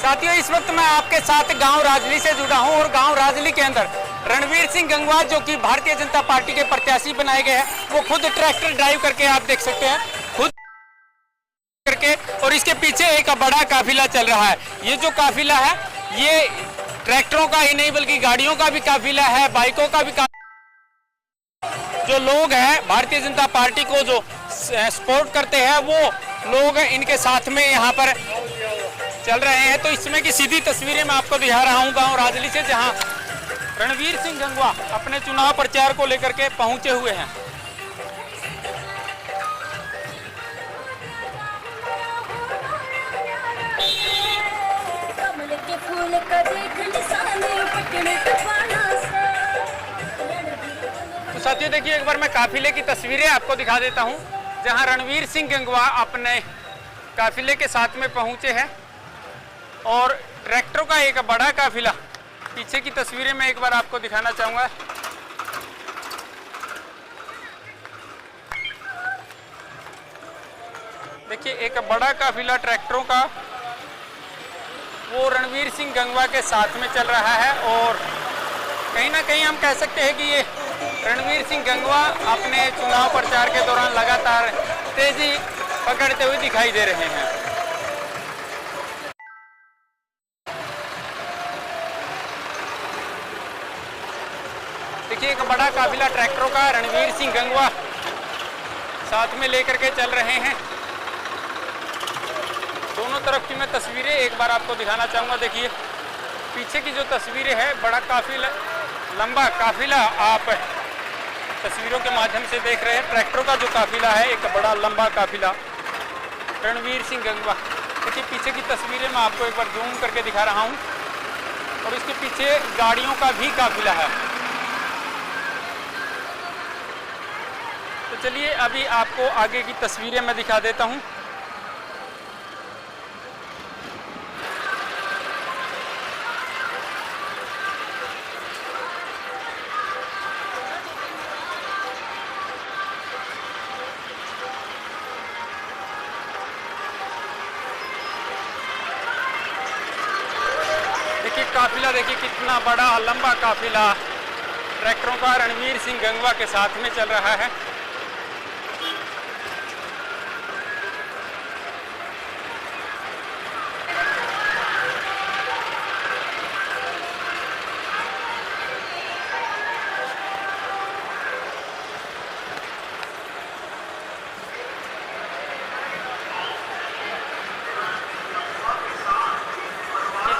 साथियों, इस वक्त मैं आपके साथ गांव राजली से जुड़ा हूं और गांव राजली के अंदर रणवीर सिंह गंगवा जो कि भारतीय जनता पार्टी के प्रत्याशी बनाए गए हैं, वो खुद ट्रैक्टर ड्राइव करके आप देख सकते हैं, खुद करके, और इसके पीछे एक बड़ा काफिला चल रहा है। ये जो काफिला है ये ट्रैक्टरों का ही नहीं बल्कि गाड़ियों का भी काफिला है, बाइकों का भी जो लोग हैं भारतीय जनता पार्टी को जो सपोर्ट करते हैं वो लोग इनके साथ में यहाँ पर चल रहे हैं। तो इसमें की सीधी तस्वीरें मैं आपको दिखा रहा हूँ गांव राजली से, जहाँ रणवीर सिंह गंगवा अपने चुनाव प्रचार को लेकर के पहुंचे हुए हैं। तो साथियों देखिए, एक बार मैं काफिले की तस्वीरें आपको दिखा देता हूं, जहां रणवीर सिंह गंगवा अपने काफिले के साथ में पहुंचे हैं और ट्रैक्टरों का एक बड़ा काफिला, पीछे की तस्वीरें मैं एक बार आपको दिखाना चाहूंगा। देखिए, एक बड़ा काफिला ट्रैक्टरों का वो रणवीर सिंह गंगवा के साथ में चल रहा है और कहीं ना कहीं हम कह सकते हैं कि ये रणवीर सिंह गंगवा अपने चुनाव प्रचार के दौरान लगातार तेजी पकड़ते हुए दिखाई दे रहे हैं। देखिए, एक बड़ा काफिला ट्रैक्टरों का रणवीर सिंह गंगवा साथ में लेकर के चल रहे हैं। दोनों तरफ की मैं तस्वीरें एक बार आपको दिखाना चाहूँगा। देखिए, पीछे की जो तस्वीरें है, बड़ा काफिला, लंबा काफिला आप तस्वीरों के माध्यम से देख रहे हैं। ट्रैक्टरों का जो काफिला है, एक बड़ा लंबा काफिला रणवीर सिंह गंगवा। देखिए, पीछे की तस्वीरें मैं आपको एक बार जूम करके दिखा रहा हूँ और इसके पीछे गाड़ियों का भी काफिला है। तो चलिए अभी आपको आगे की तस्वीरें मैं दिखा देता हूँ। देखिए, काफिला देखिए कितना बड़ा लंबा काफिला ट्रैक्टरों का रणवीर सिंह गंगवा के साथ में चल रहा है।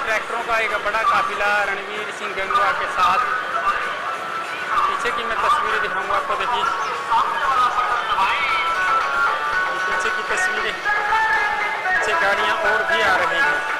ट्रैक्टरों का एक बड़ा काफिला रणवीर सिंह गंगवा के साथ, पीछे की मैं तस्वीरें दिखाऊंगा आपको। देखिए, पीछे की तस्वीरें, पीछे गाड़ियां और भी आ रही हैं।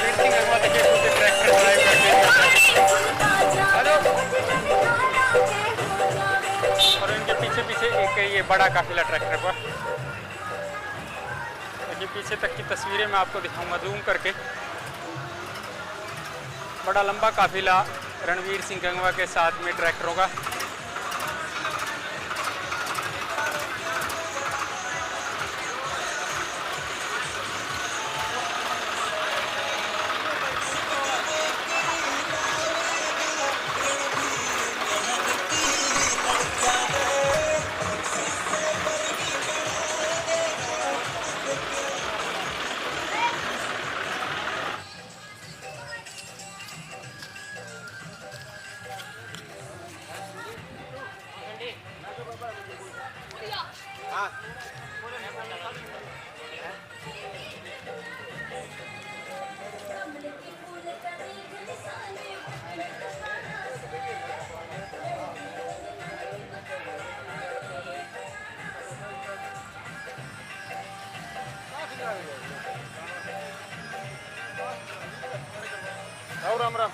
रणवीर सिंह गंगवा देखिए खुद ट्रैक्टर ड्राइव करके और इनके पीछे पीछे एक ये बड़ा काफिला ट्रैक्टर पर। देखिए पीछे तक की तस्वीरें मैं आपको दिखाऊंगा जूम करके। बड़ा लंबा काफिला रणवीर सिंह गंगवा के साथ में ट्रैक्टरों का। राम राम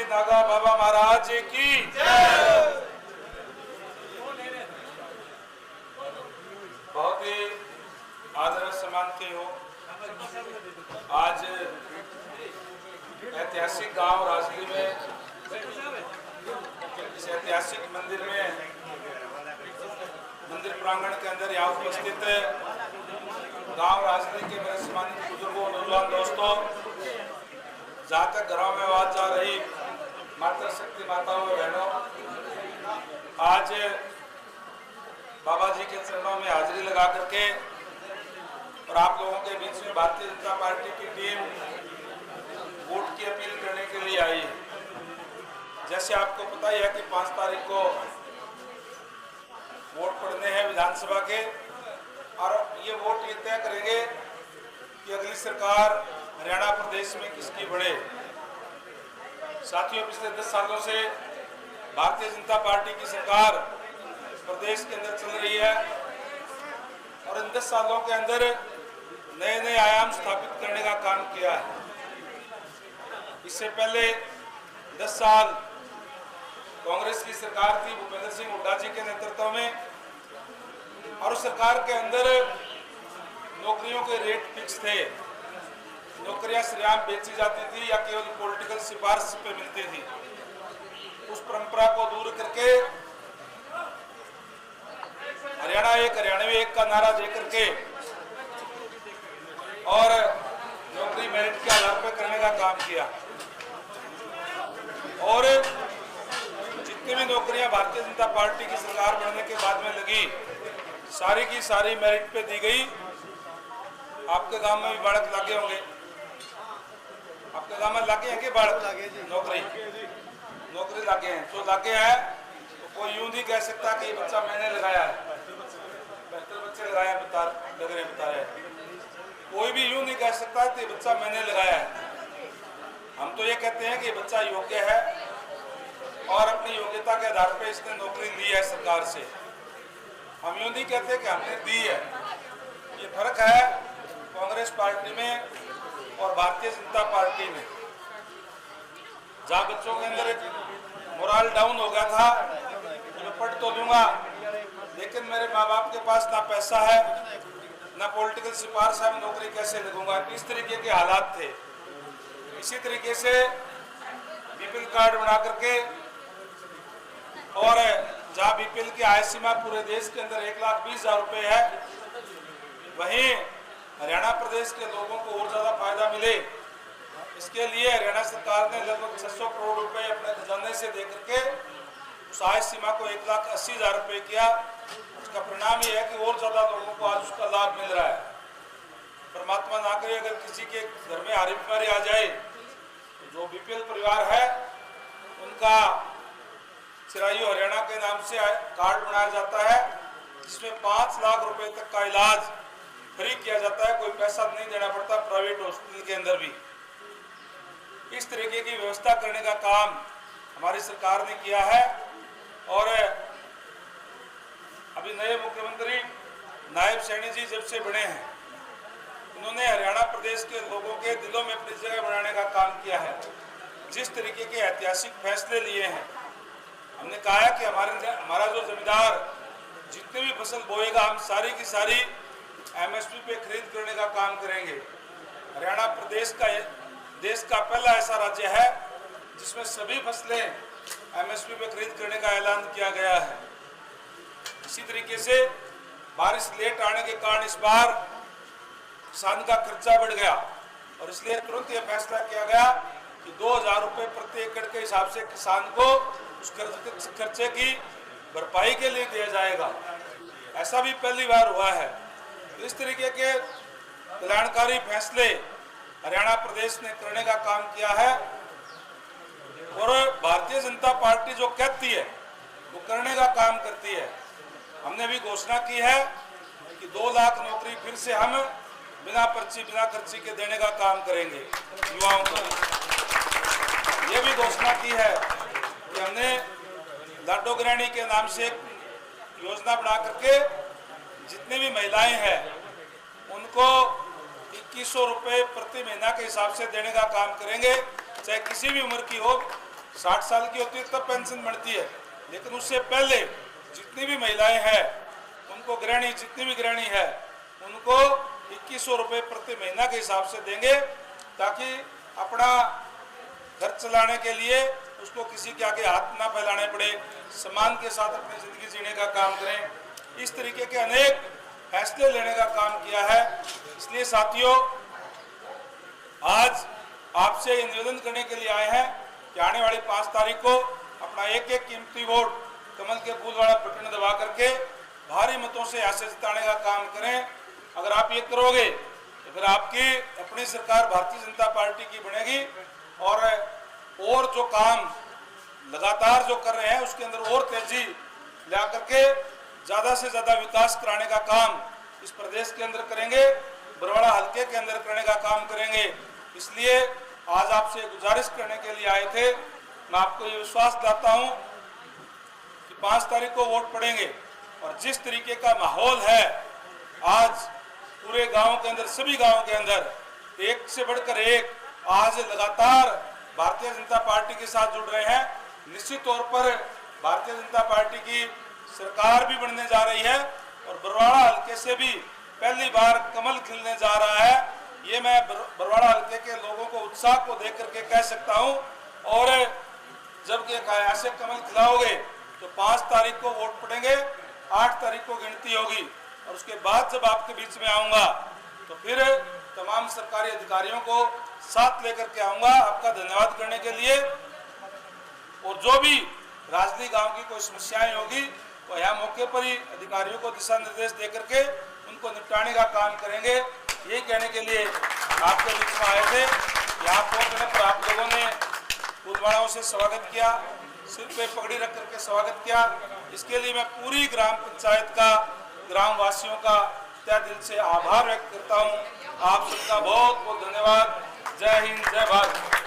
नागा बाबा महाराज की बहुत ही आदर सम्मान के हो। आज ऐतिहासिक गांव राजगीर में इस ऐतिहासिक मंदिर में मंदिर प्रांगण के अंदर यहाँ उपस्थित गांव राजगीर के मेरे सम्मानित बुजुर्गों, नौजवान दोस्तों, जहाँ तक घरों में आवाज जा रही माता शक्ति माताओं और बहनों, आज बाबा जी के चरणों में हाजिरी लगा करके और आप लोगों के बीच में भारतीय जनता पार्टी की टीम वोट की अपील करने के लिए आई है। जैसे आपको पता ही है कि 5 तारीख को वोट पड़ने हैं विधानसभा के, और ये वोट ये तय करेंगे कि अगली सरकार हरियाणा प्रदेश में किसकी बने। साथियों, पिछले 10 सालों से भारतीय जनता पार्टी की सरकार प्रदेश के अंदर चल रही है और इन 10 सालों के अंदर नए नए आयाम स्थापित करने का काम किया है। इससे पहले 10 साल कांग्रेस की सरकार थी भूपेंद्र सिंह हुड्डा जी के नेतृत्व में, और उस सरकार के अंदर नौकरियों के रेट फिक्स थे। नौकरियां श्रेयाम बेची जाती थी या केवल पॉलिटिकल सिफारिश पे मिलती थी। उस परंपरा को दूर करके हरियाणा एक, हरियाणवी एक का नारा देकर के और नौकरी मेरिट के आधार पर करने का काम किया, और जितनी भी नौकरियां भारतीय जनता पार्टी की सरकार बनने के बाद में लगी, सारी की सारी मेरिट पे दी गई। आपके गांव में भी बालक लागे होंगे, आपके गांव में लागे हैं कि बालक नौकरी लागे हैं, तो लागे हैं तो कोई यूं नहीं कह सकता कि बच्चा मैंने लगाया है। 72 बच्चे लगाए हैं, बता रहे हैं। कोई भी यूं नहीं कह सकता कि बच्चा मैंने लगाया है। हम तो ये कहते हैं कि बच्चा योग्य है और अपनी योग्यता के आधार पर इसने नौकरी ली है सरकार से। हम यूं नहीं कहते कि हमने दी है। ये फर्क है कांग्रेस पार्टी में और भारतीय जनता पार्टी में। जहाँ बच्चों के अंदर एक मोरल डाउन हो गया था, मैं पढ़ तो दूंगा लेकिन मेरे माँ बाप के पास ना पैसा है ना पॉलिटिकल सिफारिश है, मैं नौकरी कैसे लगूंगा, इस तरीके के हालात थे। इसी तरीके से बीपीएल कार्ड बना करके, और जहाँ बीपीएल की आय सीमा पूरे देश के अंदर 1,20,000 रुपए है, वहीं हरियाणा प्रदेश के लोगों को और ज्यादा फायदा मिले इसके लिए हरियाणा सरकार ने लगभग 600 करोड़ रुपए अपने खजाने से दे करके उस आय सीमा को 1,80,000 रुपये किया। उसका परिणाम ये है कि और ज़्यादा लोगों को आज उसका लाभ मिल रहा है। परमात्मा ना करे अगर किसी के घर में हारी बीमारी आ जाए तो जो बीपीएल परिवार है उनका चिरायु हरियाणा के नाम से कार्ड बनाया जाता है, जिसमें 5 लाख रुपए तक का इलाज फ्री किया जाता है, कोई पैसा नहीं देना पड़ता प्राइवेट हॉस्पिटल के अंदर भी। इस तरीके की व्यवस्था करने का काम हमारी सरकार ने किया है। और अभी नए मुख्यमंत्री नायब सैनी जी जब से बने हैं, उन्होंने हरियाणा प्रदेश के लोगों के दिलों में अपनी जगह बनाने का काम किया है। जिस तरीके के ऐतिहासिक फैसले लिए हैं, हमने कहा है कि हमारा जो जमींदार जितनी भी फसल बोएगा हम सारी की सारी एमएसपी पे खरीद करने का काम करेंगे। हरियाणा प्रदेश का देश का पहला ऐसा राज्य है जिसमें सभी फसलें एमएसपी पे खरीद करने का ऐलान किया गया है। इसी तरीके से बारिश लेट आने के कारण इस बार किसान का खर्चा बढ़ गया और इसलिए तुरंत यह फैसला किया गया कि 2,000 रुपये प्रति एकड़ के हिसाब से किसान को उस खर्चे की भरपाई के लिए दिया जाएगा। ऐसा भी पहली बार हुआ है। इस तरीके के कल्याणकारी फैसले हरियाणा प्रदेश ने करने का काम किया है और भारतीय जनता पार्टी जो कहती है वो करने का काम करती है। हमने भी घोषणा की है कि 2 लाख नौकरी फिर से हम बिना पर्ची बिना खर्ची के देने का काम करेंगे युवाओं को। ये भी घोषणा की है कि हमने लाडो गृहिणी के नाम से एक योजना बना करके जितनी भी महिलाएं हैं उनको 2100 रुपये प्रति महीना के हिसाब से देने का काम करेंगे। चाहे किसी भी उम्र की हो, 60 साल की होती है तब पेंशन बढ़ती है, लेकिन उससे पहले जितनी भी महिलाएं हैं उनको गृहिणी जितनी भी गृहिणी है उनको 2100 रुपये प्रति महीना के हिसाब से देंगे, ताकि अपना घर चलाने के लिए उसको किसी के आगे हाथ ना फैलाने पड़े, सम्मान के साथ अपनी जिंदगी जीने का काम करें। इस तरीके के अनेक फैसले लेने का काम किया है। इसलिए साथियों, आज आपसे निवेदन करने के लिए आए हैं कि आने वाली 5 तारीख को अपना एक एक कीमती वोट कमल के फूल वाला बटन दबा करके भारी मतों से आशा जिताने का काम करें। अगर आप ये करोगे तो फिर आपकी अपनी सरकार भारतीय जनता पार्टी की बनेगी और जो काम लगातार जो कर रहे हैं उसके अंदर और तेजी ला करके ज़्यादा से ज़्यादा विकास कराने का काम इस प्रदेश के अंदर करेंगे, बरवाड़ा हल्के के अंदर करने का काम करेंगे। इसलिए आज आपसे गुजारिश करने के लिए आए थे। मैं आपको ये विश्वास दिलाता हूँ कि 5 तारीख को वोट पड़ेंगे और जिस तरीके का माहौल है आज पूरे गांव के अंदर, सभी गांव के अंदर एक से बढ़कर एक आज लगातार भारतीय जनता पार्टी के साथ जुड़ रहे हैं। निश्चित तौर पर भारतीय जनता पार्टी की सरकार भी बनने जा रही है और बरवाड़ा हल्के से भी पहली बार कमल खिलने जा रहा है। ये मैं बरवाड़ा हल्के के लोगों को उत्साह को देख करके कह सकता हूं। और जब ऐसे कमल खिलाओगे तो 5 तारीख को वोट पड़ेंगे, 8 तारीख को गिनती होगी और उसके बाद जब आपके बीच में आऊंगा तो फिर तमाम सरकारी अधिकारियों को साथ लेकर के आऊंगा आपका धन्यवाद करने के लिए। और जो भी राजनी गांव की कोई समस्याएं होगी तो यहाँ मौके पर ही अधिकारियों को दिशा निर्देश दे करके उनको निपटाने का काम करेंगे। यही कहने के लिए आपके बीच में आए थे। यहाँ पहुँचने पर आप लोगों ने फूलमालाओं से स्वागत किया, सिर पे पगड़ी रख करके स्वागत किया। इसके लिए मैं पूरी ग्राम पंचायत का, ग्राम वासियों का तहे दिल से आभार व्यक्त करता हूँ। आप सबका बहुत बहुत धन्यवाद। जय हिंद, जय भारत।